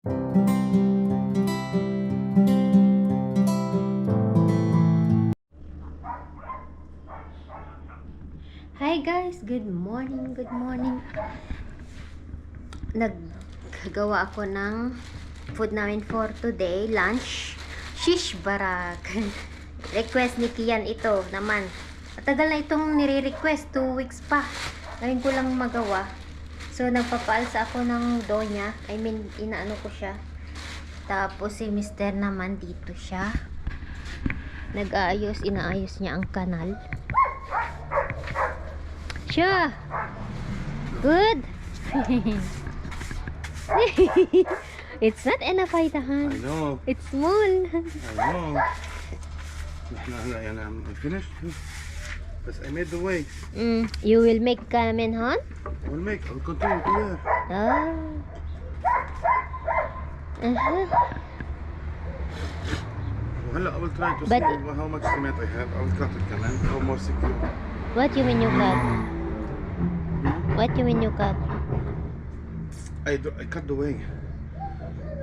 Hi guys, good morning, good morning. Naggagawa ako ng food namin for today, lunch. Shish barak. Request ni Kian ito naman. Matagal na itong nire-request, 2 weeks pa. Ngayon ko lang magawa. So nagpapaalsa ako ng dough niya. I mean, inaano ko siya. Tapos si Mr. naman dito siya. Inaayos niya ang kanal. Siya. Good. It's not enough, Aidahan. I know. It's small. I know. I'm finished. But I made the way. You will make kamen, huh? I'll continue to wear. Ah. I will try to But- see how much cement I have. I will cut it, Kaman. How more secure. What you mean you cut? What you mean you cut? I cut the way.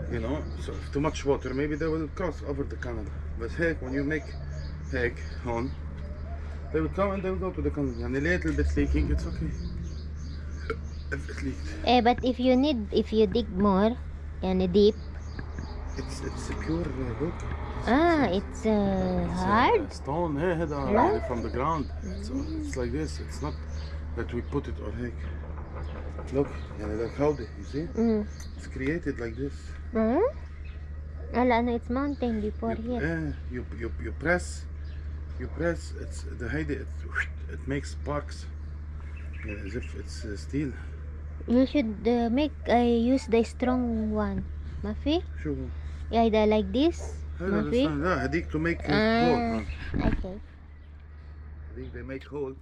You know, so if too much water, maybe they will cross over the canal. But heck, when you make heck on, they will come and they will go to the canal. And a little bit leaking, it's okay. If it leaked. But if you dig more, deep. It's secure, look. It's hard. Stone from the ground. It's like this. It's not that we put it on heck. Look, like how you see? It's created like this. It's mountain before here. You press. It's the height. It makes sparks, as if it's steel. You should use the strong one. Mafi? Sure. Yeah, like this. Mafi? هذيك to make hole. Okay. I think they make hole.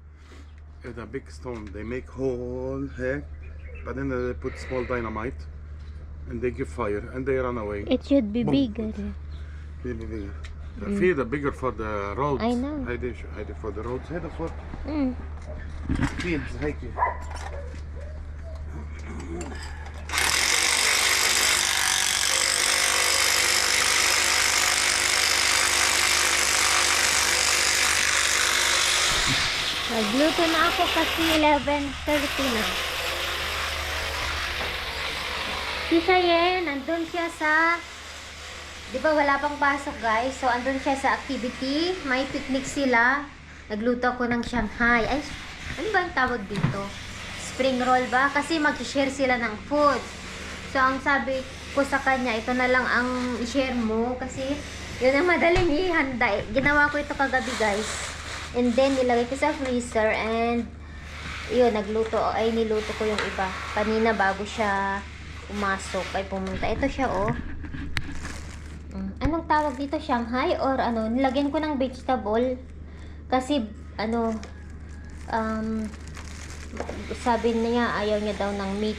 The big stone. They make hole here, but then they put small dynamite, and they give fire, and they run away. It should be Boom. bigger. Really bigger. The field are bigger for the roads. I know. هيدي for the roads. هذا for fields هيك. Nagluto na ako kasi 11:30 na. Si Cheyenne, nandun siya sa... Di ba wala pang pasok guys? So, andun siya sa activity. May picnic sila. Nagluto ako ng Shanghai. Ay, ano ba ang tawag dito? Spring roll ba? Kasi mag-share sila ng food. So, ang sabi ko sa kanya, ito na lang ang i-share mo. Kasi, yun ang madaling ihanda. Ginawa ko ito kagabi guys. And then, nilagay ko sa freezer. And, yun, niluto ko yung iba. Kanina bago siya pumasok ay pumunta. Ito siya, oh. Anong tawag dito? Shanghai? Or ano? Nilagyan ko ng vegetable. Kasi, sabi niya, ayaw niya daw ng meat.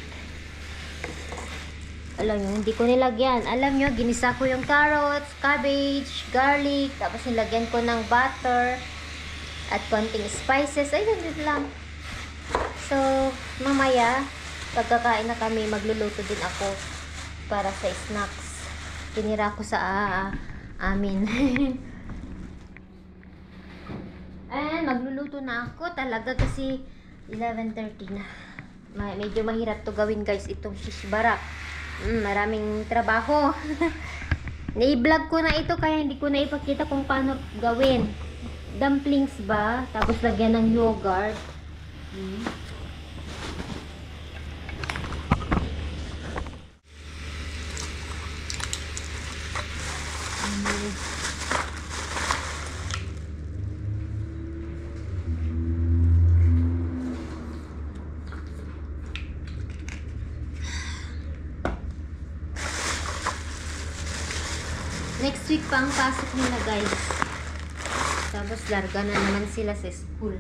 Alam nyo, hindi ko nilagyan. Alam nyo, ginisa ko yung carrots, cabbage, garlic. Tapos nilagyan ko ng butter. At konting spices. Ay, ganun lang. So, mamaya, pagkakain na kami, magluluto din ako para sa snacks. Tinira ko sa amin. And, magluluto na ako talaga kasi 11:30 na. Medyo mahirap to gawin guys, itong shish barak. Maraming trabaho. Na-vlog ko na ito kaya hindi ko na ipakita kung paano gawin. Dumplings ba? Tapos lagyan ng yogurt. Next week pa ang pasok nila guys. Tapos larga na naman sila sa school.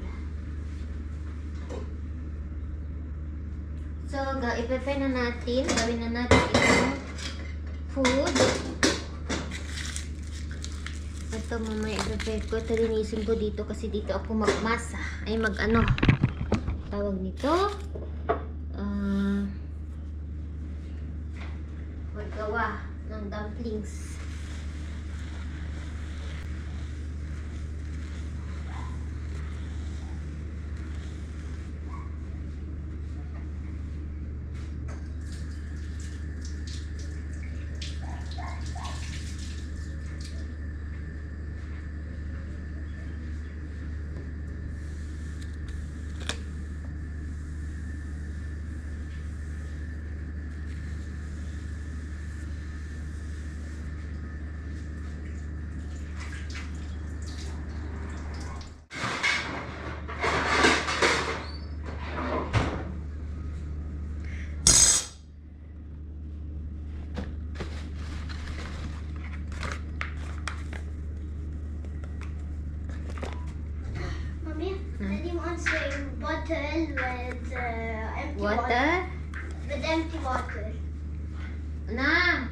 So, i-prepare na natin. Gawin na natin itong food. Ito mamaya i-prepare ko. Ito linisin ko dito kasi dito ako magmasa. Ay mag-ano. Tawag nito. Maggawa paggawa ng dumplings. Mommy, Daddy wants a bottle with empty Water? With empty water. Na!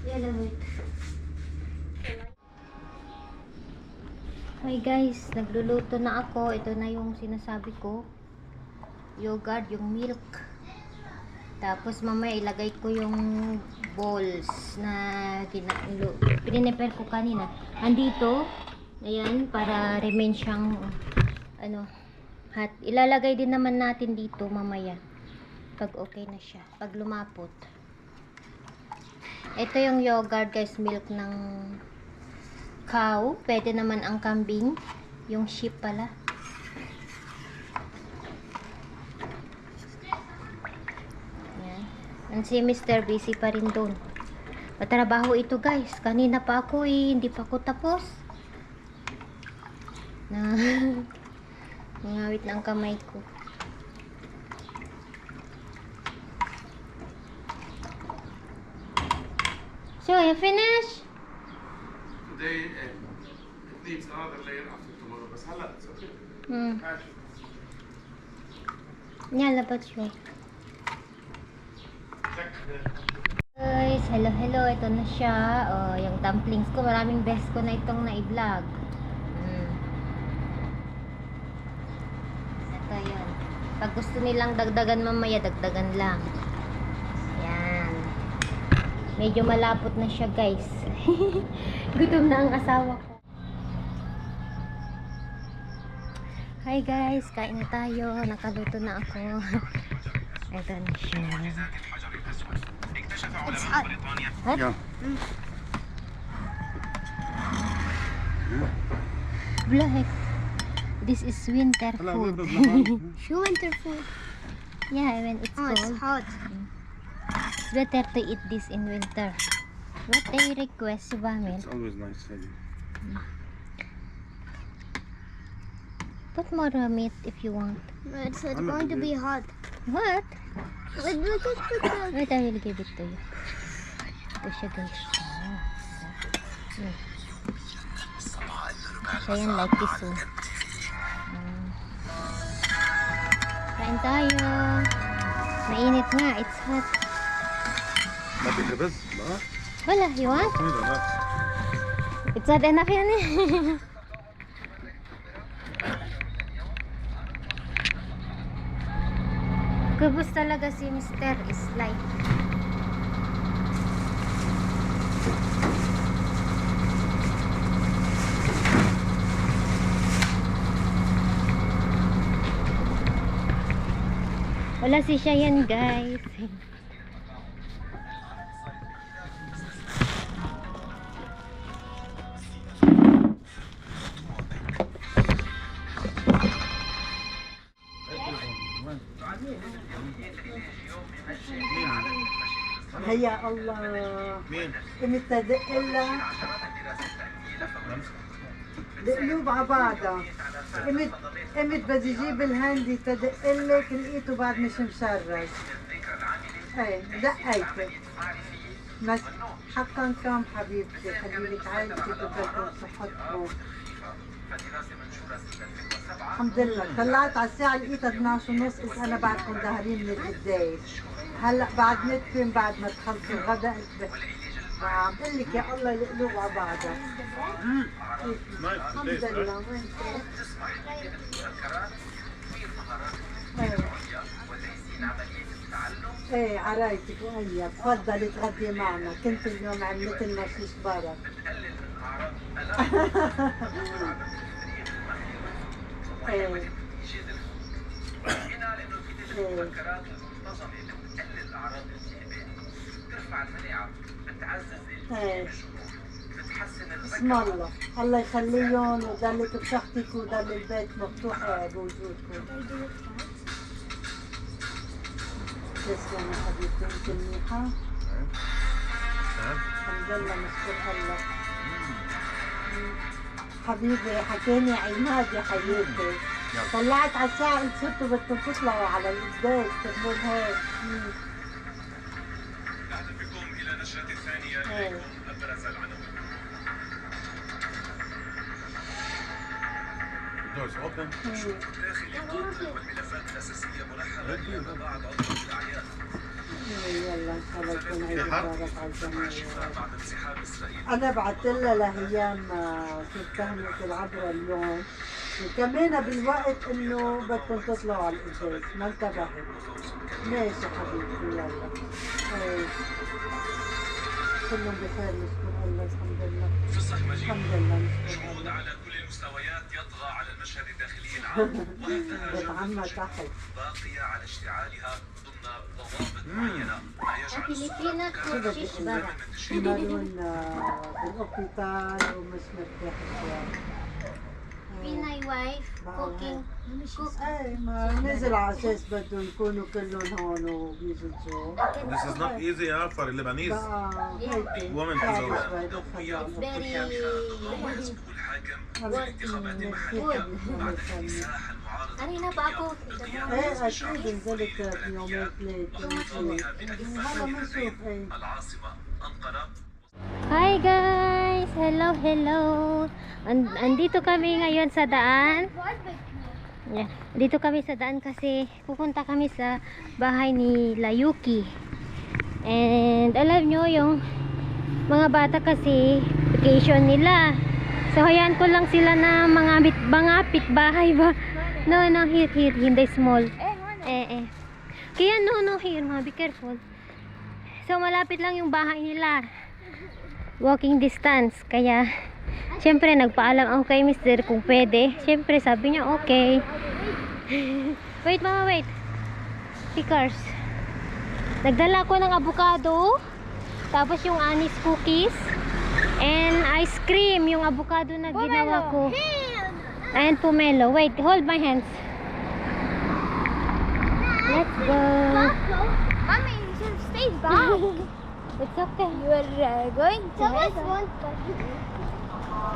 Yellow wait. Hi guys, nagluluto na ako. Ito na yung sinasabi ko. Yogurt, yung milk. Tapos mamaya ilagay ko yung balls na pinipare ko kanina. Andito, ayan, para remain siyang ano, hot. Ilalagay din naman natin dito mamaya pag okay na siya, pag lumapot. Ito yung yogurt guys, milk ng cow. Pwede naman ang kambing, yung sheep pala. Yan si Mr. busy pa rin doon. Patrabaho ito guys. Kanina pa ako hindi pa ako tapos. Ngawit ng kamay ko. So, you finish? Today it needs another layer after tomorrow. بس هلا it's okay. ماشي. يلا بتشوي. Check the Guys, hello, hello. Ito na siya. Oh, yung dumplings ko. Maraming best ko na itong na-vlog. Ito yan. Pag gusto nilang dagdagan mamaya, dagdagan lang. Yan. Medyo malapot na siya, guys. Gutom na ang asawa ko. Hi, guys. Kain na tayo. Nakaluto na ako. Ito na siya. It's hot. Hot? Yeah. Black. This is winter هلا food. نبرد لحال. Shoe winter food. Yeah, when it's Oh, it's cold, hot. it's better to eat this in winter. What they request, ba, men? It's always nice. Put more meat if you want. It's going to be hot. What? Wait, look at the Wait, I will give it to you. Ito siya, guys. So, yan, like this one. Kain tayo. Mainit nga, it's hot. ما بدي بس لا Wala, you want? هيدا لا It's hot enough yan eh. Kubos talaga si Mr. is like. Wala si siya yan, guys. هيا الله مين؟ امتى دق لها دقلوب على بعضها امت بدي اجيب الهاندي تدق لك لقيته بعد مش مشرج اي دقيته بس حقا كم حبيبتي خليلك عائلتك وبركة وصحتكم الحمد لله طلعت على الساعة لقيتها 12 ونص إذ أنا بعدكم ظاهرين من القدايم هلا بعد ندفن بعد ما تخلصوا الغداء عم بقول لك يا الله القلوب على بعضها الحمد لله وين ايوه ايه عرايتك وهي تفضلي تغدي معنا. كنت اليوم عملت لنا شيش برك. ايه ايه ايه اسم الله، الله يخليهم ويضلك بصحتك ويضل البيت مفتوح بوجودكم. تسلم يا حبيبتي، انت منيحة؟ الحمد لله نشكر الله. حبيبي حكاني عماد يا حبيبتي، طلعت على الساعة قلت صرتوا بدكم تطلعوا على الإسداد تقولون هيك. أهلا بكم إلى نشرة الثانية إليكم أبرز العناوين. Doors open. داخل القوات والملفات الأساسية مرحبا بما بعد عطلة الأعياد. يلا ان شاء الله يكون عيد مبارك على الجميع. بعد انسحاب إسرائيل. انا بعثت لها لهيام كيف تهنئة العبرة اليوم، وكمان بالوقت انه بدكم تطلعوا على الازاز، ما انتبهت. ماشي حبيبتي يلا. ايه كلهم بخير نشكر الله الحمد لله. فصح مجيد. الحمد لله نشكر جمود الله. على كل المستويات يطغى على المشهد الداخلي العام وحدها بتعمى جودة تحت. باقية على اشتعالها ضمن ضوابط معينة ما يجعل Pilipina ko shish bara. مالون بالاوبيتال ومش مرتاح شوي. Pinay wife cooking. ايه ما نزل على اساس بدهم يكونوا كلهم هون وبيجوا. This is not easy for a Lebanese بقى هيك woman to صعب go. شوي دخلوا Very يسبق الحاكم على الانتخابات المحلية بعد اكتساح المعارضة kanina pa ako. ايه اكيد نزلت بيومين ثلاثة. هلا بنشوف ايه. العاصمة أنقرة. Hi guys! Hello! Andito kami ngayon sa daan. Yeah. Dito kami sa daan kasi pupunta kami sa bahay ni Layuki. And alam nyo yung mga bata kasi vacation nila. So hayaan ko lang sila na mangapit bahay ba? No, here, hindi small. Kaya no, here ma, be careful. So malapit lang yung bahay nila. Walking distance. Kaya syempre nagpaalam ako kay mister kung pwede. Syempre sabi niya okay. Wait mama, wait. Stickers. Nagdala ko ng avocado, tapos yung anise cookies, and ice cream, yung avocado na ginawa ko. And pomelo. Wait, hold my hands. Let's go. Mommy, you should stay back. It's okay. You are going to heaven.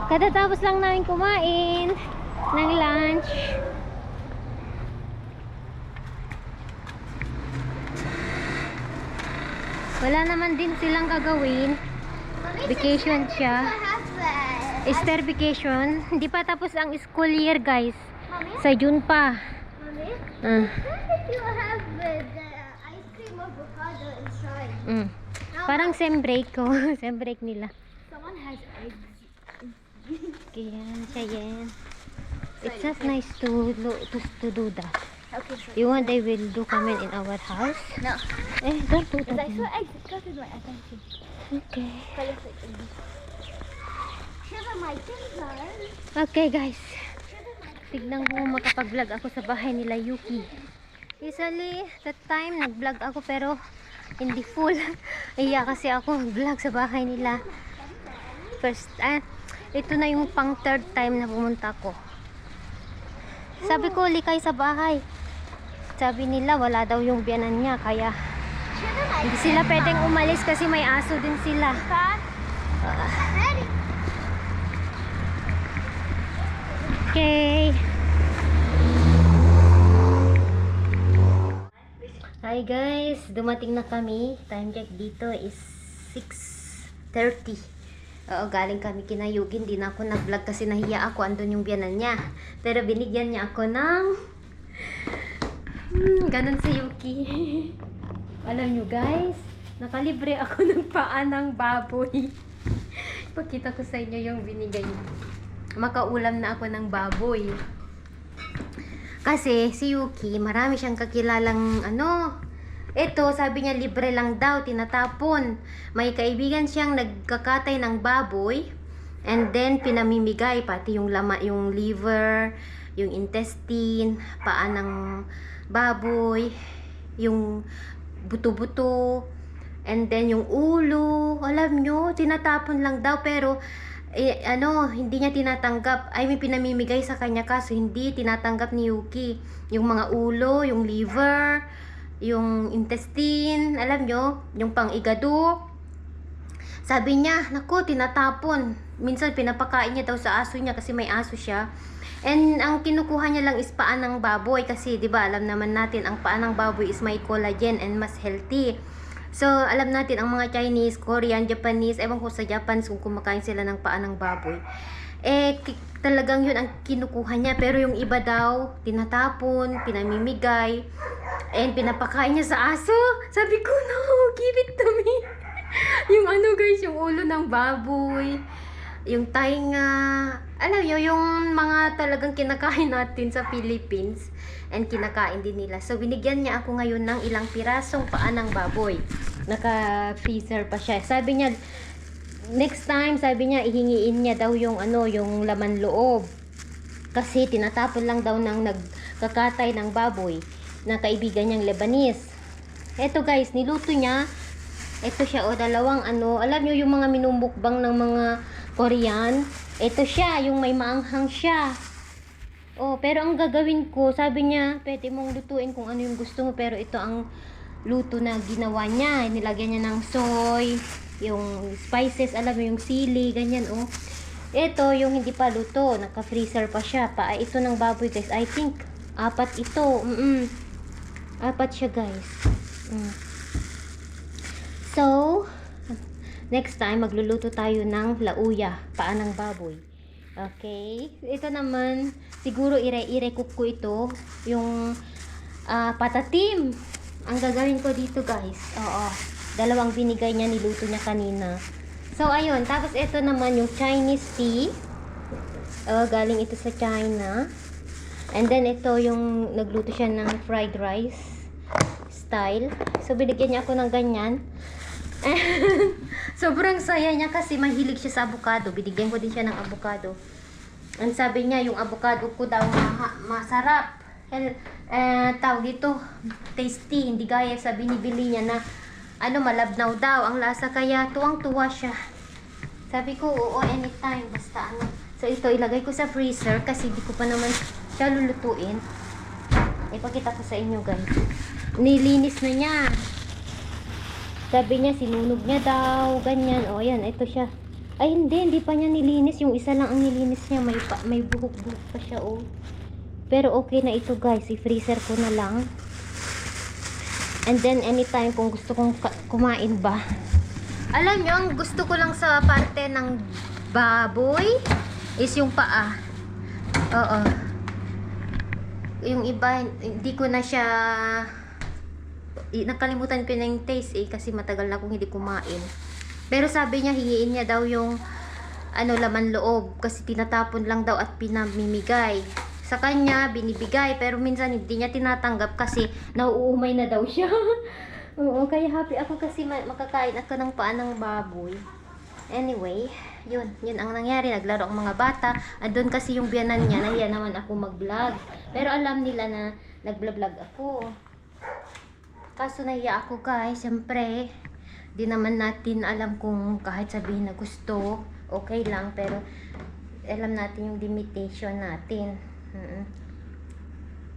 Katatapos lang namin kumain ng lunch. Wala naman din silang gagawin. Vacation siya. Easter vacation. Hindi pa tapos ang school year, guys. Sa June pa. Mommy, Ah. you have the ice cream avocado inside. Parang sem break ko. Sem break nila. Someone has eggs. Kaya, siya yan. It's not nice to do that. Okay, so You want they will do comment in our house? no. Don't do Because I that. saw eggs, it caught my attention. Okay. Colors like eggs. Shiver my fingers. Okay guys. Tignan ko makapag-vlog ako sa bahay nila Yuki. Usually, that time nag-vlog ako pero hindi full. Iya kasi ako vlog sa bahay nila. Ito na yung pang third time na pumunta ko. Sabi ko, likay sa bahay. Sabi nila, wala daw yung biyanan niya. Kaya, Shiver my hindi sila pwedeng umalis kasi may aso din sila. Okay. Hi guys, dumating na kami. Time check dito is 6:30. Oo, galing kami kinayugin. Di na ako nag-vlog kasi nahiya ako. Andun yung biyanan niya. Pero binigyan niya ako ng ganun si Yuki. Alam nyo guys, nakalibre ako ng paa ng baboy. Pakita ko sa inyo yung binigay niya. Makaulam na ako ng baboy. Kasi si Yuki, marami siyang kakilalang Ito, sabi niya, libre lang daw, tinatapon. May kaibigan siyang nagkakatay ng baboy, and then pinamimigay, pati yung yung liver, yung intestine, paa ng baboy, yung buto-buto, and then yung ulo. Alam nyo, tinatapon lang daw, pero hindi niya tinatanggap. Ay, may pinamimigay sa kanya, kaso hindi tinatanggap ni Yuki. Yung mga ulo, yung liver, yung intestine, alam nyo, yung pang-igado. Sabi niya, naku, tinatapon. Minsan pinapakain niya daw sa aso niya kasi may aso siya. And ang kinukuha niya lang is paa ng baboy kasi 'di ba, alam naman natin ang paa ng baboy is may collagen and mas healthy. So, alam natin ang mga Chinese, Korean, Japanese, ewan ko sa Japan kung kumakain sila ng paa ng baboy. Talagang yun ang kinukuha niya. Pero yung iba daw, tinatapon, pinamimigay, and pinapakain niya sa aso. Sabi ko, no, give it to me. Yung guys, yung ulo ng baboy, yung tainga, alam nyo, yung mga talagang kinakain natin sa Philippines, and kinakain din nila. So, binigyan niya ako ngayon ng ilang pirasong paa ng baboy. Naka-freezer pa siya. Sabi niya, next time, sabi niya, ihingiin niya daw yung yung laman loob. Kasi tinatapon lang daw ng nagkakatay ng baboy na kaibigan niyang Lebanese. Eto guys, niluto niya. Ito siya, dalawang alam niyo yung mga minumukbang ng mga Korean. Ito siya, yung may maanghang siya. Pero ang gagawin ko, sabi niya, pwede mong lutuin kung ano yung gusto mo, pero ito ang luto na ginawa niya. Nilagyan niya ng soy, yung spices, alam mo, yung sili, ganyan, Ito, yung hindi pa luto, naka-freezer pa siya. Ito ng baboy, guys. I think, 4 ito. 4 siya, guys. So, next time, magluluto tayo ng lauya, paa ng baboy. Okay? Ito naman, siguro ire-cook ko ito, yung patatim. Ang gagawin ko dito, guys. Dalawang binigay niya, niluto niya kanina. So, ayun. Tapos, ito naman yung Chinese tea. Galing ito sa China. And then, ito yung nagluto siya ng fried rice style. So, binigyan niya ako ng ganyan. Sobrang saya niya kasi mahilig siya sa avocado. Binigyan ko din siya ng avocado. And sabi niya, yung avocado ko daw masarap. Tawag dito, tasty. Hindi gaya sa binibili niya na malabnaw daw ang lasa, kaya tuwang-tuwa siya. Sabi ko, oo, anytime, basta So, ito, ilagay ko sa freezer kasi hindi ko pa naman siya lulutuin. Ipakita ko sa inyo, guys. Nilinis na niya. Sabi niya, sinunog niya daw, ganyan. Ayan, ito siya. Ay, hindi pa niya nilinis. Yung isa lang ang nilinis niya. May buhok-buhok pa siya, Pero okay na ito, guys. I-freezer ko na lang. And then, anytime kung gusto kong kumain ba. Alam nyo, ang gusto ko lang sa parte ng baboy is yung paa. Yung iba, hindi ko na siya... nakalimutan ko na yung taste kasi matagal na akong hindi kumain. Pero sabi niya, hingiin niya daw yung laman loob kasi tinatapon lang daw at pinamimigay. Sa kanya, binibigay, pero minsan hindi niya tinatanggap kasi nauumay na daw siya. Oo, kaya happy ako kasi makakain ako ng paa ng baboy. Anyway, yun ang nangyari. Naglaro ang mga bata. Doon kasi yung biyanan niya, nahiya naman ako mag-vlog. Pero alam nila na nag-vlog ako. Kaso nahiya ako, guys. Siyempre, di naman natin alam kung kahit sabihin na gusto, okay lang. Pero alam natin yung limitation natin.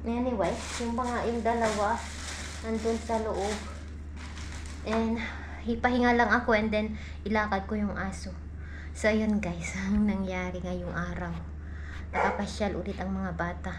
Anyway, yung dalawa nandun sa loob. And hipahinga lang ako and then ilakad ko yung aso. So, ayun guys, ang nangyari ngayong araw. Nakapasyal ulit ang mga bata.